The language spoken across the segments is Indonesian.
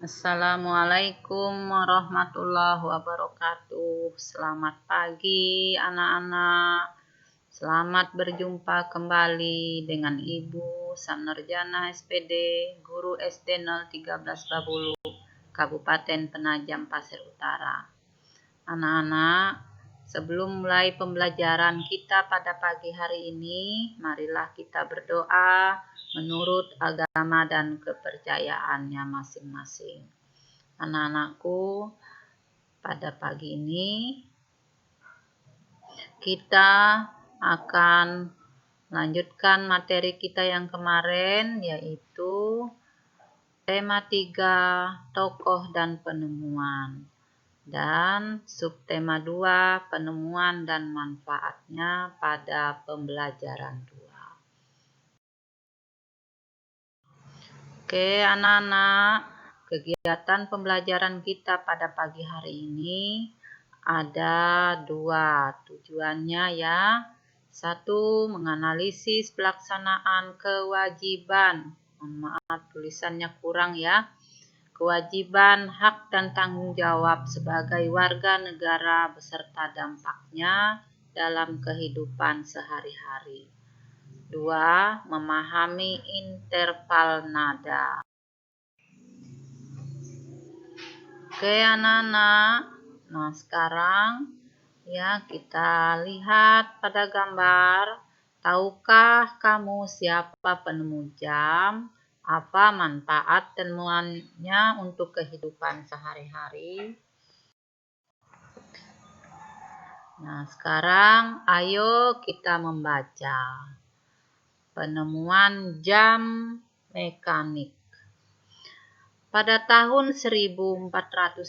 Assalamualaikum warahmatullahi wabarakatuh. Selamat pagi anak-anak. Selamat berjumpa kembali dengan Ibu Sarjana SPD, Guru SD 013 Babulu, Kabupaten Penajam Pasir Utara. Anak-anak, sebelum mulai pembelajaran kita pada pagi hari ini, marilah kita berdoa menurut agama dan kepercayaannya masing-masing. Anak-anakku, pada pagi ini kita akan melanjutkan materi kita yang kemarin, yaitu tema 3, tokoh dan penemuan, dan subtema 2, penemuan dan manfaatnya pada pembelajaran 2. Oke anak-anak, kegiatan pembelajaran kita pada pagi hari ini ada 2 tujuannya ya. 1, menganalisis pelaksanaan kewajiban. Mohon maaf tulisannya kurang ya. Kewajiban, hak dan tanggung jawab sebagai warga negara beserta dampaknya dalam kehidupan sehari-hari. 2, memahami interval nada. Oke anak-anak, nah sekarang ya kita lihat pada gambar. Tahukah kamu siapa penemu jam? Apa manfaat temuannya untuk kehidupan sehari-hari? Nah sekarang ayo kita membaca. Penemuan jam mekanik. Pada tahun 1430,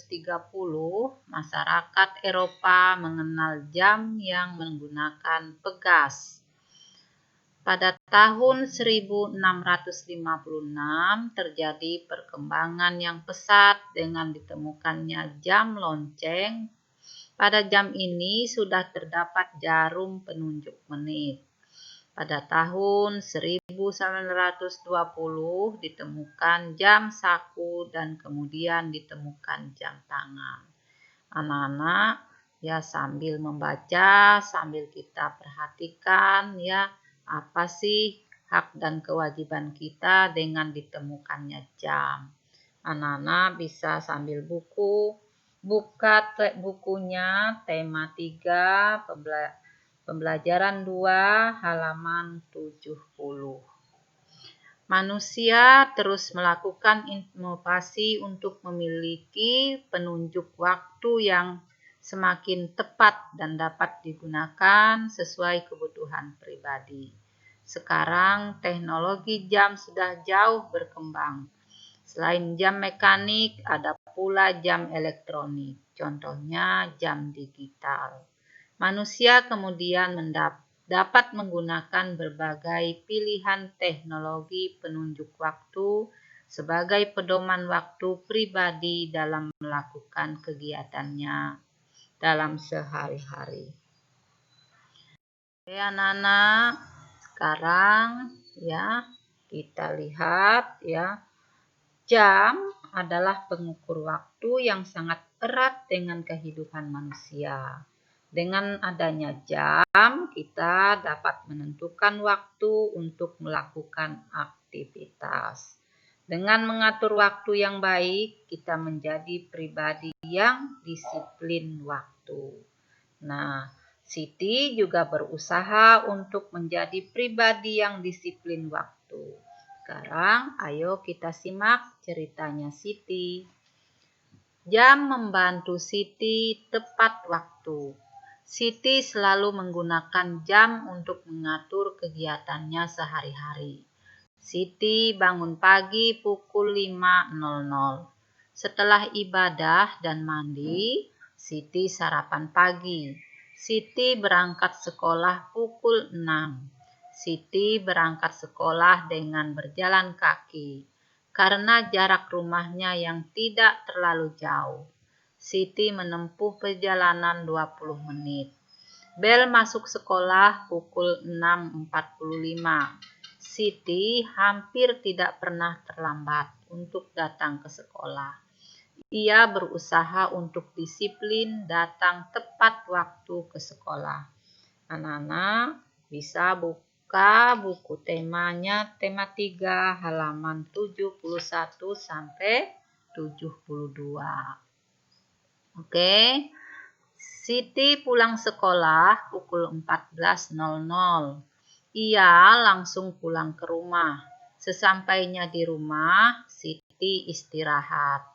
masyarakat Eropa mengenal jam yang menggunakan pegas. Pada tahun 1656 terjadi perkembangan yang pesat dengan ditemukannya jam lonceng. Pada jam ini sudah terdapat jarum penunjuk menit. Pada tahun 1920 ditemukan jam saku dan kemudian ditemukan jam tangan. Anak-anak ya sambil membaca, sambil kita perhatikan ya apa sih hak dan kewajiban kita dengan ditemukannya jam. Anak-anak bisa sambil buka bukunya tema 3 Pembelajaran 2 halaman 70. Manusia terus melakukan inovasi untuk memiliki penunjuk waktu yang semakin tepat dan dapat digunakan sesuai kebutuhan pribadi. Sekarang teknologi jam sudah jauh berkembang. Selain jam mekanik, ada pula jam elektronik. Contohnya jam digital. Manusia kemudian dapat menggunakan berbagai pilihan teknologi penunjuk waktu sebagai pedoman waktu pribadi dalam melakukan kegiatannya dalam sehari-hari. Oke anak-anak, sekarang ya kita lihat ya, jam adalah pengukur waktu yang sangat erat dengan kehidupan manusia. Dengan adanya jam, kita dapat menentukan waktu untuk melakukan aktivitas. Dengan mengatur waktu yang baik, kita menjadi pribadi yang disiplin waktu. Nah, Siti juga berusaha untuk menjadi pribadi yang disiplin waktu. Sekarang, ayo kita simak ceritanya Siti. Jam membantu Siti tepat waktu. Siti selalu menggunakan jam untuk mengatur kegiatannya sehari-hari. Siti bangun pagi pukul 5.00. Setelah ibadah dan mandi, Siti sarapan pagi. Siti berangkat sekolah pukul 6. Siti berangkat sekolah dengan berjalan kaki karena jarak rumahnya yang tidak terlalu jauh. Siti menempuh perjalanan 20 menit. Bel masuk sekolah pukul 6.45. Siti hampir tidak pernah terlambat untuk datang ke sekolah. Ia berusaha untuk disiplin datang tepat waktu ke sekolah. Anak-anak bisa buka buku temanya, tema 3 halaman 71 sampai 72. Oke. Siti pulang sekolah pukul 14.00. Ia langsung pulang ke rumah. Sesampainya di rumah, Siti istirahat.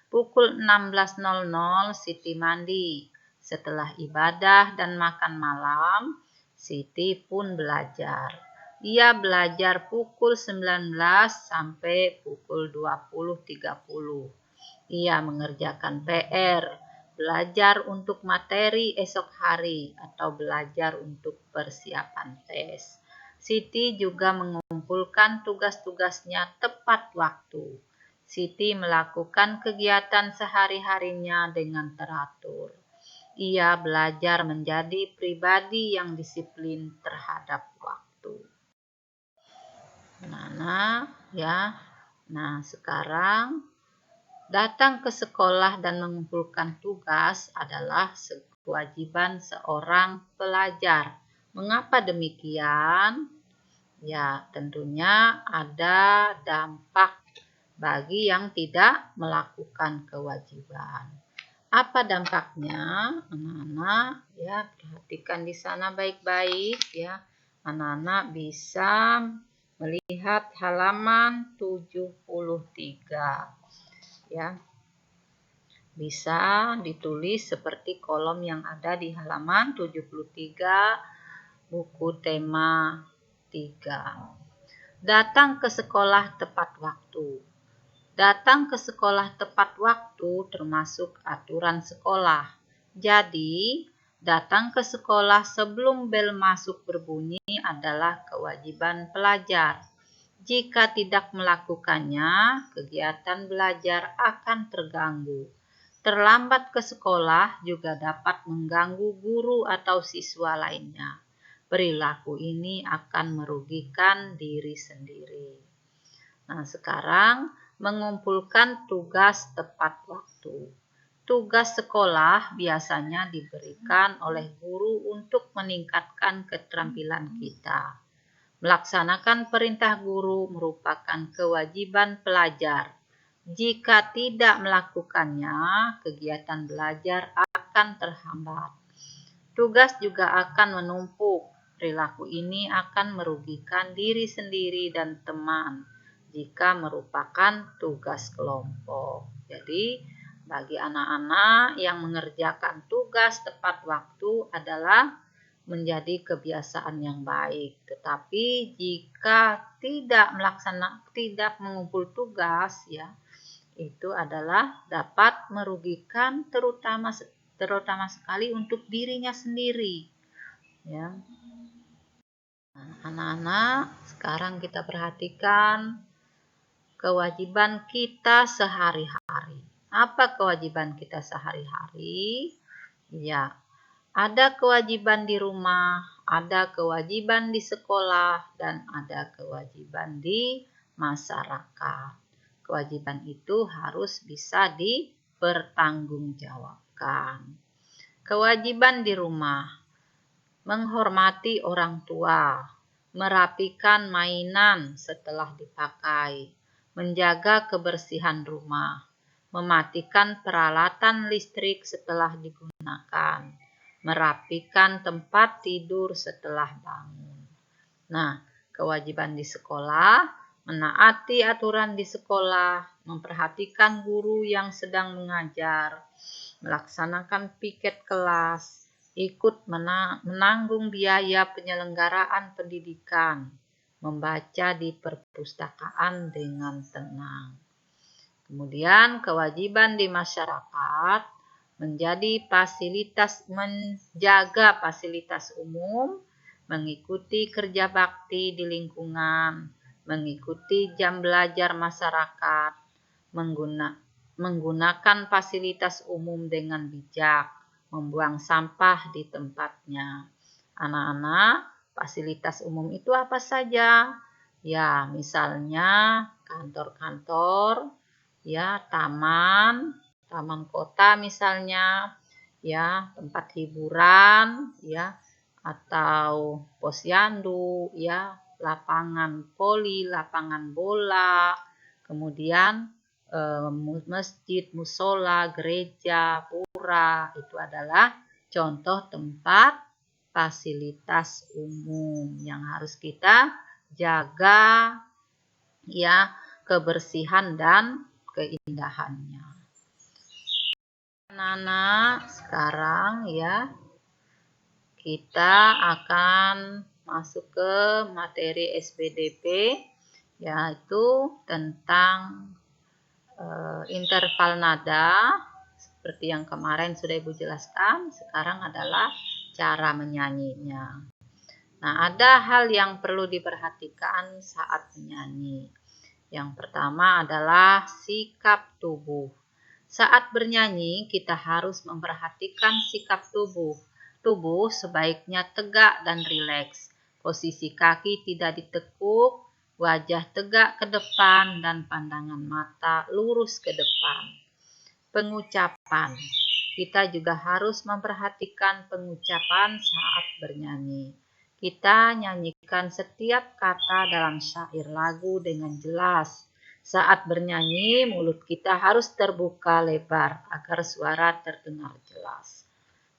Pukul 16.00 Siti mandi. Setelah ibadah dan makan malam, Siti pun belajar. Ia belajar pukul 19 sampai pukul 20.30. Ia mengerjakan PR, belajar untuk materi esok hari, atau belajar untuk persiapan tes. Siti juga mengumpulkan tugas-tugasnya tepat waktu. Siti melakukan kegiatan sehari-harinya dengan teratur. Ia belajar menjadi pribadi yang disiplin terhadap waktu. Nah, sekarang datang ke sekolah dan mengumpulkan tugas adalah kewajiban seorang pelajar. Mengapa demikian? Ya, tentunya ada dampak bagi yang tidak melakukan kewajiban. Apa dampaknya? Anak-anak, ya, perhatikan di sana baik-baik ya. Anak-anak bisa melihat halaman 73. Ya, bisa ditulis seperti kolom yang ada di halaman 73 buku tema 3. Datang ke sekolah tepat waktu. Datang ke sekolah tepat waktu termasuk aturan sekolah. Jadi, datang ke sekolah sebelum bel masuk berbunyi adalah kewajiban pelajar. Jika tidak melakukannya, kegiatan belajar akan terganggu. Terlambat ke sekolah juga dapat mengganggu guru atau siswa lainnya. Perilaku ini akan merugikan diri sendiri. Nah, sekarang mengumpulkan tugas tepat waktu. Tugas sekolah biasanya diberikan oleh guru untuk meningkatkan keterampilan kita. Melaksanakan perintah guru merupakan kewajiban pelajar. Jika tidak melakukannya, kegiatan belajar akan terhambat. Tugas juga akan menumpuk. Perilaku ini akan merugikan diri sendiri dan teman jika merupakan tugas kelompok. Jadi, bagi anak-anak yang mengerjakan tugas tepat waktu adalah menjadi kebiasaan yang baik. Tetapi jika tidak mengumpul tugas, ya, itu adalah dapat merugikan terutama sekali untuk dirinya sendiri. Ya. Nah, anak-anak, sekarang kita perhatikan kewajiban kita sehari-hari. Apa kewajiban kita sehari-hari? Ya, ada kewajiban di rumah, ada kewajiban di sekolah, dan ada kewajiban di masyarakat. Kewajiban itu harus bisa dipertanggungjawabkan. Kewajiban di rumah, menghormati orang tua, merapikan mainan setelah dipakai, menjaga kebersihan rumah, mematikan peralatan listrik setelah digunakan, merapikan tempat tidur setelah bangun. Nah, kewajiban di sekolah, menaati aturan di sekolah, memperhatikan guru yang sedang mengajar, melaksanakan piket kelas, ikut menanggung biaya penyelenggaraan pendidikan, membaca di perpustakaan dengan tenang. Kemudian kewajiban di masyarakat, menjaga fasilitas umum, mengikuti kerja bakti di lingkungan, mengikuti jam belajar masyarakat, menggunakan fasilitas umum dengan bijak, membuang sampah di tempatnya. Anak-anak, fasilitas umum itu apa saja? Ya, misalnya kantor-kantor, ya, taman, taman kota misalnya, ya, tempat hiburan, ya, atau posyandu, ya, lapangan voli, lapangan bola, kemudian masjid, musola, gereja, pura, itu adalah contoh tempat fasilitas umum yang harus kita jaga, ya, kebersihan dan keindahannya. Anak-anak, sekarang ya kita akan masuk ke materi SPDP, yaitu tentang interval nada. Seperti yang kemarin sudah Ibu jelaskan, sekarang adalah cara menyanyinya. Nah, ada hal yang perlu diperhatikan saat menyanyi. Yang pertama adalah sikap tubuh. Saat bernyanyi, kita harus memperhatikan sikap tubuh. Tubuh sebaiknya tegak dan rileks. Posisi kaki tidak ditekuk, wajah tegak ke depan, dan pandangan mata lurus ke depan. Pengucapan. Kita juga harus memperhatikan pengucapan saat bernyanyi. Kita nyanyikan setiap kata dalam syair lagu dengan jelas. Saat bernyanyi, mulut kita harus terbuka lebar agar suara terdengar jelas.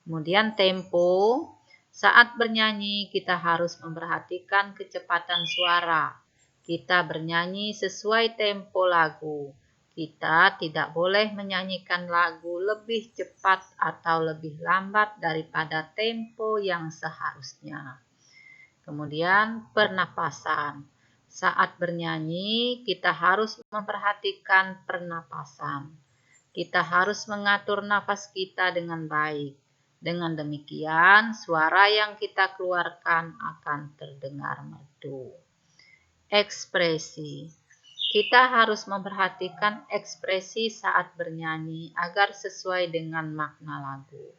Kemudian tempo. Saat bernyanyi, kita harus memperhatikan kecepatan suara. Kita bernyanyi sesuai tempo lagu. Kita tidak boleh menyanyikan lagu lebih cepat atau lebih lambat daripada tempo yang seharusnya. Kemudian pernapasan. Saat bernyanyi, kita harus memperhatikan pernapasan. Kita harus mengatur nafas kita dengan baik. Dengan demikian, suara yang kita keluarkan akan terdengar merdu. Ekspresi. Kita harus memperhatikan ekspresi saat bernyanyi agar sesuai dengan makna lagu.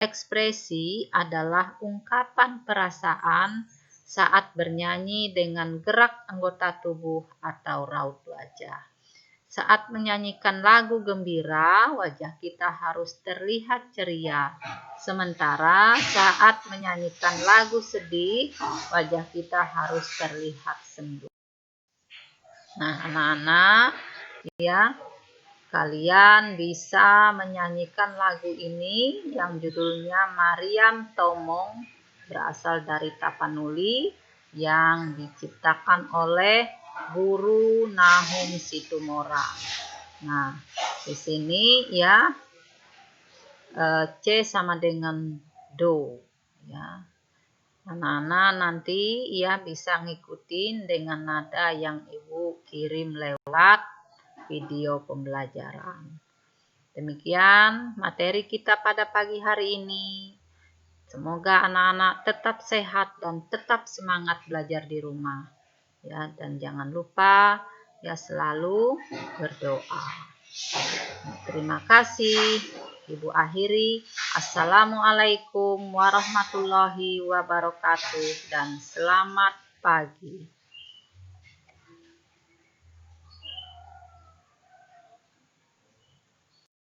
Ekspresi adalah ungkapan perasaan saat bernyanyi dengan gerak anggota tubuh atau raut wajah. Saat menyanyikan lagu gembira, wajah kita harus terlihat ceria. Sementara saat menyanyikan lagu sedih, wajah kita harus terlihat sendu. Nah, anak-anak, ya, kalian bisa menyanyikan lagu ini yang judulnya Mariam Tomong, berasal dari Tapanuli, yang diciptakan oleh Guru Nahum Situmora. Nah, di sini ya C sama dengan Do, ya. Anak-anak nanti ya bisa ngikutin dengan nada yang Ibu kirim lewat video pembelajaran. Demikian materi kita pada pagi hari ini. Semoga anak-anak tetap sehat dan tetap semangat belajar di rumah. Ya, dan jangan lupa ya selalu berdoa. Terima kasih. Ibu akhiri. Assalamualaikum warahmatullahi wabarakatuh dan selamat pagi.